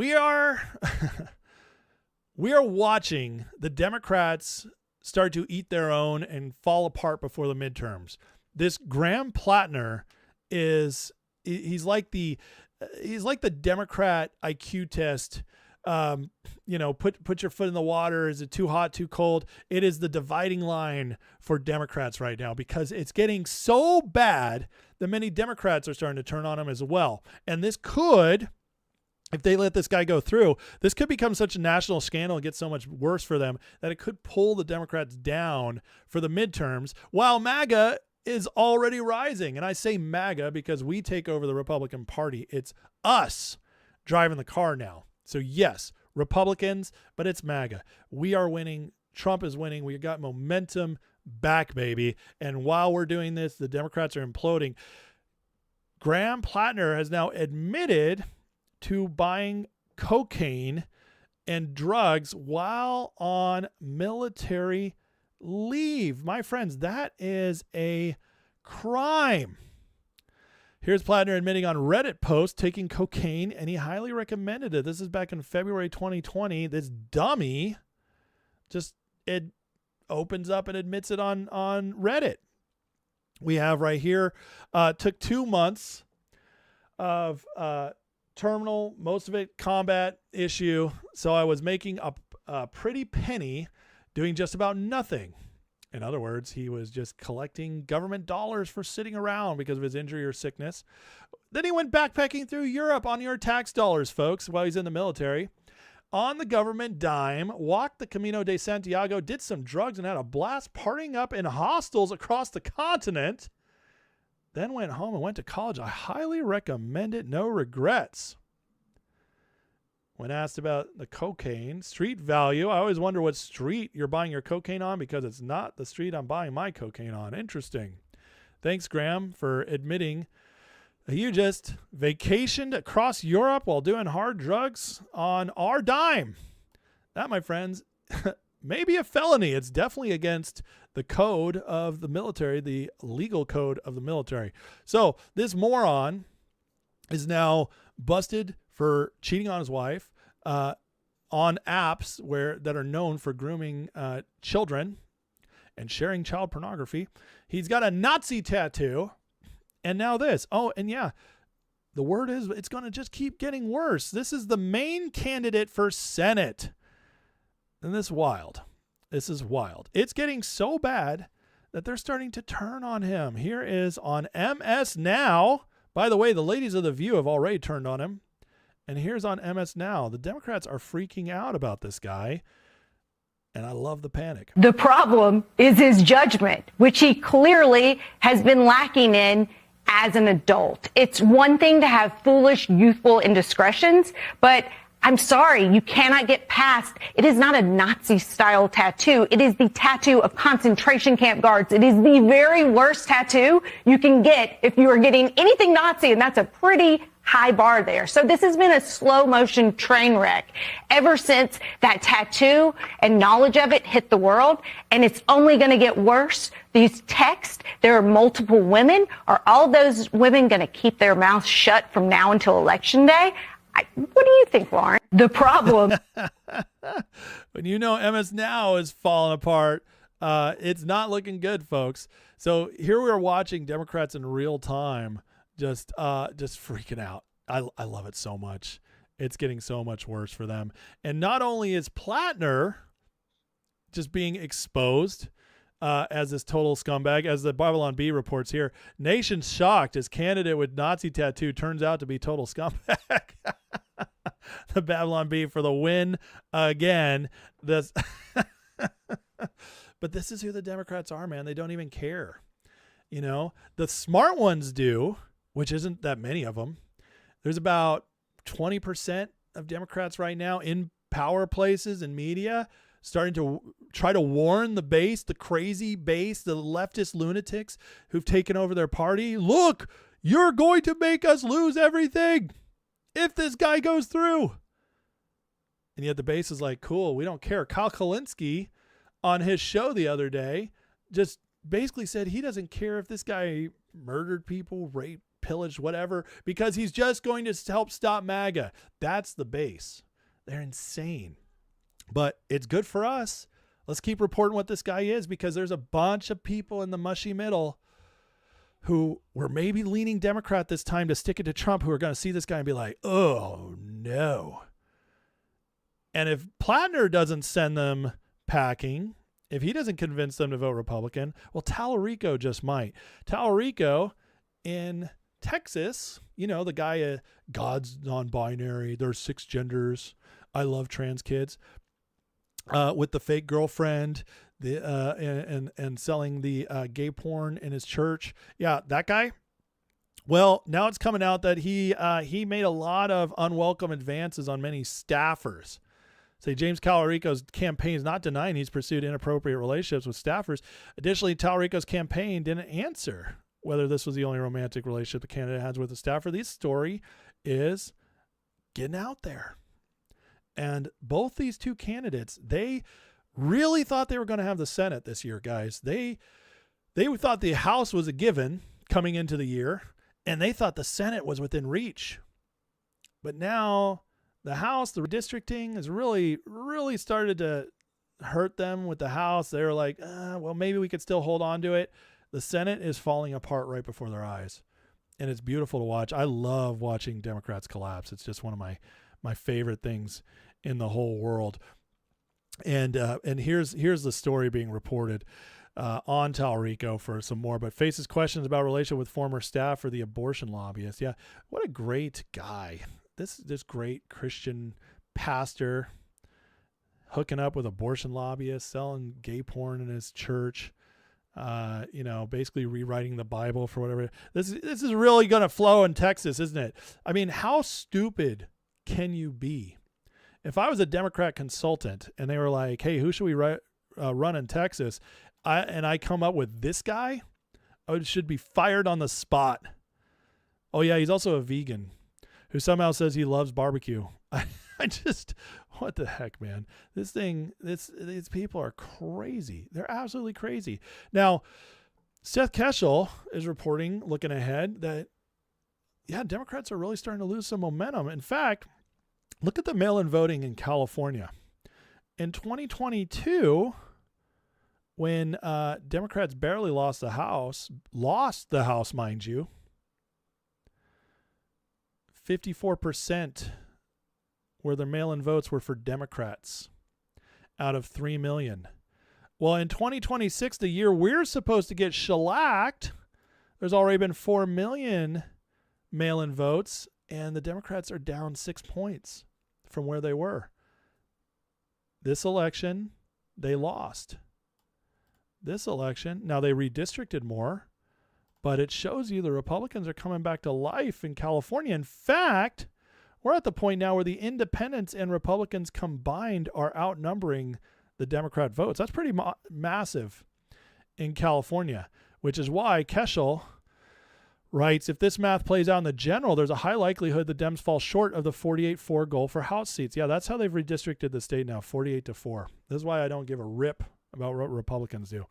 We are we are watching the Democrats start to eat their own and fall apart before the midterms. This Graham Platner he's like the Democrat IQ test. Put your foot in the water. Is it too hot, too cold? It is the dividing line for Democrats right now because it's getting so bad that many Democrats are starting to turn on him as well. And this could, if they let this guy go through, this could become such a national scandal and get so much worse for them that it could pull the Democrats down for the midterms while MAGA is already rising. And I say MAGA because we take over the Republican Party. It's us driving the car now. So yes, Republicans, but it's MAGA. We are winning. Trump is winning. We got momentum back, baby. And while we're doing this, the Democrats are imploding. Graham Platner has now admitted to buying cocaine and drugs while on military leave. My friends, that is a crime. Here's Platner admitting on Reddit post taking cocaine, and he highly recommended it. This is back in February 2020. This dummy it opens up and admits it on Reddit. We have right here, took 2 months of terminal, most of it combat issue. So I was making a pretty penny doing just about nothing. In other words, he was just collecting government dollars for sitting around because of his injury or sickness. Then he went backpacking through Europe on your tax dollars, folks, while he's in the military. On the government dime, walked the Camino de Santiago, did some drugs, and had a blast partying up in hostels across the continent. Then went home and went to college. I highly recommend it. No regrets. When asked about the cocaine street value, I always wonder what street you're buying your cocaine on because it's not the street I'm buying my cocaine on. Interesting. Thanks, Graham, for admitting you just vacationed across Europe while doing hard drugs on our dime. That, my friends, may be a felony. It's definitely against the code of the military, the legal code of the military. So this moron is now busted for cheating on his wife on apps that are known for grooming children and sharing child pornography. He's got a Nazi tattoo, and now this. Oh, and yeah, the word is it's going to just keep getting worse. This is the Maine candidate for Senate. And this is wild. This is wild. It's getting so bad that they're starting to turn on him. Here is on MS Now. By the way, the ladies of The View have already turned on him. And here's on MS Now. The Democrats are freaking out about this guy. And I love the panic. The problem is his judgment, which he clearly has been lacking in as an adult. It's one thing to have foolish, youthful indiscretions, but I'm sorry, you cannot get past. It is not a Nazi-style tattoo. It is the tattoo of concentration camp guards. It is the very worst tattoo you can get if you are getting anything Nazi, and that's a pretty high bar there. So this has been a slow motion train wreck ever since that tattoo and knowledge of it hit the world. And it's only going to get worse. These texts, there are multiple women. Are all those women going to keep their mouths shut from now until Election Day? What do you think, Lauren? The problem. When you know MS Now is falling apart, it's not looking good, folks. So here we are watching Democrats in real time just freaking out. I love it so much. It's getting so much worse for them. And not only is Platner just being exposed as this total scumbag, as the Babylon Bee reports here, nation shocked as candidate with Nazi tattoo turns out to be total scumbag. The Babylon Bee for the win again. This, but this is who the Democrats are, man. They don't even care. You know, the smart ones do, which isn't that many of them. There's about 20% of Democrats right now in power places and media starting to try to warn the base, the crazy base, the leftist lunatics who've taken over their party. Look, you're going to make us lose everything if this guy goes through. And yet the base is like, cool, we don't care. Kyle Kalinske on his show the other day just basically said he doesn't care if this guy murdered people, raped pillaged, whatever, because he's just going to help stop MAGA. That's the base. They're insane. But it's good for us. Let's keep reporting what this guy is, because there's a bunch of people in the mushy middle who were maybe leaning Democrat this time to stick it to Trump, who are going to see this guy and be like, oh, no. And if Platner doesn't send them packing, if he doesn't convince them to vote Republican, well, Talarico just might. Talarico in Texas, you know, the guy, God's non-binary, there's 6 genders, I love trans kids, with the fake girlfriend, and selling the gay porn in his church. Yeah, that guy. Well, now it's coming out that he made a lot of unwelcome advances on many staffers. Say James Talarico's campaign is not denying he's pursued inappropriate relationships with staffers. Additionally, Talarico's campaign didn't answer whether this was the only romantic relationship the candidate has with a staffer. This story is getting out there. And both these two candidates, they really thought they were going to have the Senate this year, guys. They thought the House was a given coming into the year, and they thought the Senate was within reach. But now the House, the redistricting has really, really started to hurt them with the House. They're like, well, maybe we could still hold on to it. The Senate is falling apart right before their eyes. And it's beautiful to watch. I love watching Democrats collapse. It's just one of my favorite things in the whole world. And here's the story being reported on Talarico for some more, but faces questions about relation with former staff for the abortion lobbyist. Yeah, what a great guy. This great Christian pastor hooking up with abortion lobbyists, selling gay porn in his church, basically rewriting the Bible for whatever. This is really going to flow in Texas, isn't it? I mean, how stupid can you be? If I was a Democrat consultant and they were like, hey, who should we run in Texas? I come up with this guy, I should be fired on the spot. Oh yeah, he's also a vegan who somehow says he loves barbecue. I just, what the heck, man? These people are crazy. They're absolutely crazy. Now, Seth Keshel is reporting, looking ahead, that, yeah, Democrats are really starting to lose some momentum. In fact, look at the mail-in voting in California. In 2022, when Democrats barely lost the House, mind you, 54% where their mail-in votes were for Democrats out of 3 million. Well, in 2026, the year we're supposed to get shellacked, there's already been 4 million mail-in votes, and the Democrats are down 6 points from where they were. This election, they lost. This election, now they redistricted more, but it shows you the Republicans are coming back to life in California. In fact, we're at the point now where the independents and Republicans combined are outnumbering the Democrat votes. That's pretty massive in California, which is why Keshel writes, if this math plays out in the general, there's a high likelihood the Dems fall short of the 48-4 goal for House seats. Yeah, that's how they've redistricted the state now, 48-4. This is why I don't give a rip about what Republicans do.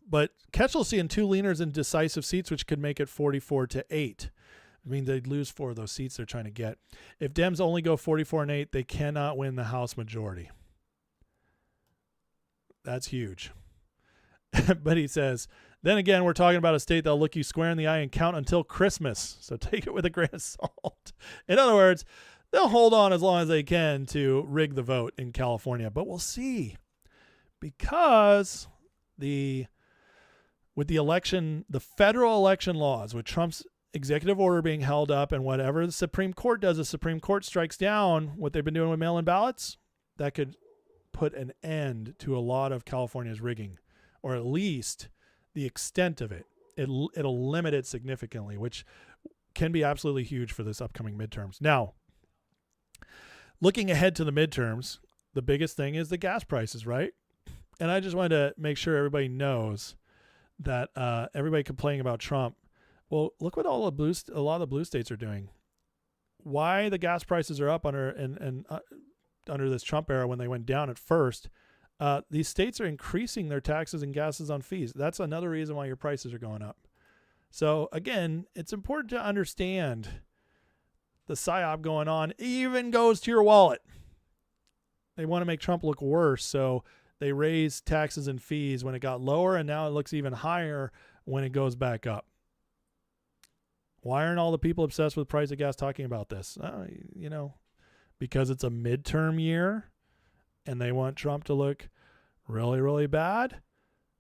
But Keshel's seeing 2 leaners in decisive seats, which could make it 44-8. I mean, they'd lose 4 of those seats they're trying to get. If Dems only go 44-8, they cannot win the House majority. That's huge. But he says, then again, we're talking about a state that'll look you square in the eye and count until Christmas. So take it with a grain of salt. In other words, they'll hold on as long as they can to rig the vote in California. But we'll see. Because with the election, the federal election laws, with Trump's executive order being held up, and whatever the Supreme Court does, the Supreme Court strikes down what they've been doing with mail-in ballots, that could put an end to a lot of California's rigging, or at least the extent of it. It'll limit it significantly, which can be absolutely huge for this upcoming midterms. Now, looking ahead to the midterms, the biggest thing is the gas prices, right? And I just wanted to make sure everybody knows that everybody complaining about Trump, well, look what a lot of the blue states are doing. Why the gas prices are up under this Trump era when they went down at first. These states are increasing their taxes and gases on fees. That's another reason why your prices are going up. So again, it's important to understand the psyop going on even goes to your wallet. They want to make Trump look worse, so they raised taxes and fees when it got lower, and now it looks even higher when it goes back up. Why aren't all the people obsessed with price of gas talking about this? Because it's a midterm year, and they want Trump to look really, really bad.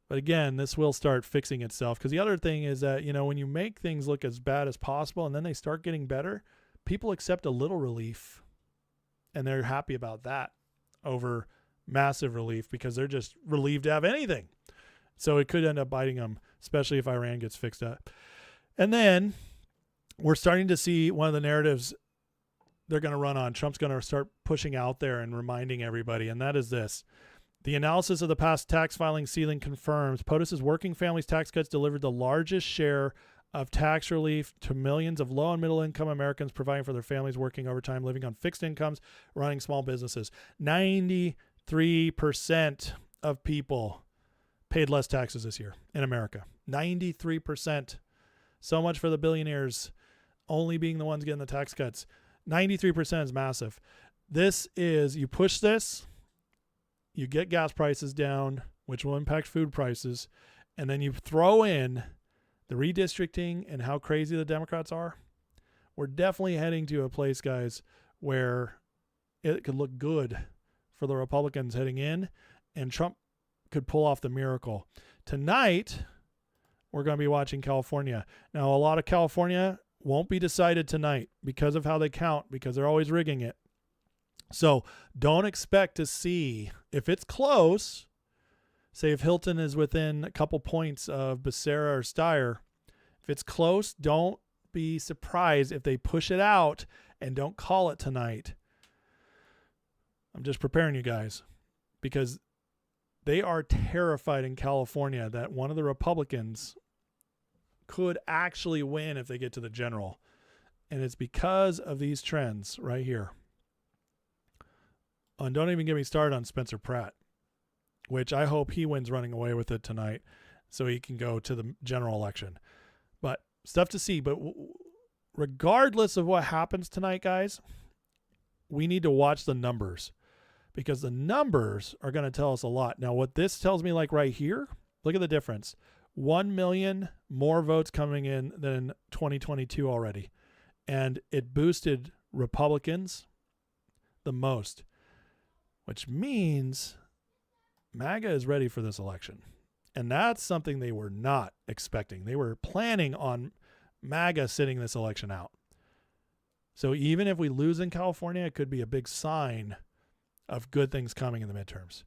But again, this will start fixing itself, because the other thing is that, when you make things look as bad as possible and then they start getting better, people accept a little relief, and they're happy about that over massive relief because they're just relieved to have anything. So it could end up biting them, especially if Iran gets fixed up. And then we're starting to see one of the narratives they're going to run on. Trump's going to start pushing out there and reminding everybody, and that is this. The analysis of the past tax filing season confirms POTUS's working families tax cuts delivered the largest share of tax relief to millions of low and middle income Americans, providing for their families working overtime, living on fixed incomes, running small businesses. 93% of people paid less taxes this year in America. 93%. So much for the billionaires only being the ones getting the tax cuts. 93% is massive. This is, you push this, you get gas prices down, which will impact food prices, and then you throw in the redistricting and how crazy the Democrats are. We're definitely heading to a place, guys, where it could look good for the Republicans heading in, and Trump could pull off the miracle. Tonight, we're going to be watching California. Now, a lot of California won't be decided tonight because of how they count, because they're always rigging it. So don't expect to see, if it's close, say if Hilton is within a couple points of Becerra or Steyer, if it's close, don't be surprised if they push it out and don't call it tonight. I'm just preparing you guys, because they are terrified in California that one of the Republicans could actually win if they get to the general. And it's because of these trends right here. And don't even get me started on Spencer Pratt, which I hope he wins running away with it tonight so he can go to the general election. But stuff to see. But regardless of what happens tonight, guys, we need to watch the numbers, because the numbers are going to tell us a lot. Now, what this tells me, like right here, look at the difference. 1 million more votes coming in than 2022 already. And it boosted Republicans the most, which means MAGA is ready for this election. And that's something they were not expecting. They were planning on MAGA sitting this election out. So even if we lose in California, it could be a big sign of good things coming in the midterms.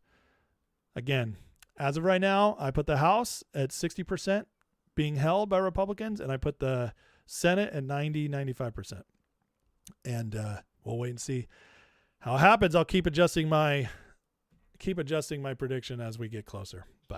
Again, as of right now, I put the House at 60% being held by Republicans, and I put the Senate at 95%. And we'll wait and see how it happens. I'll keep adjusting my prediction as we get closer.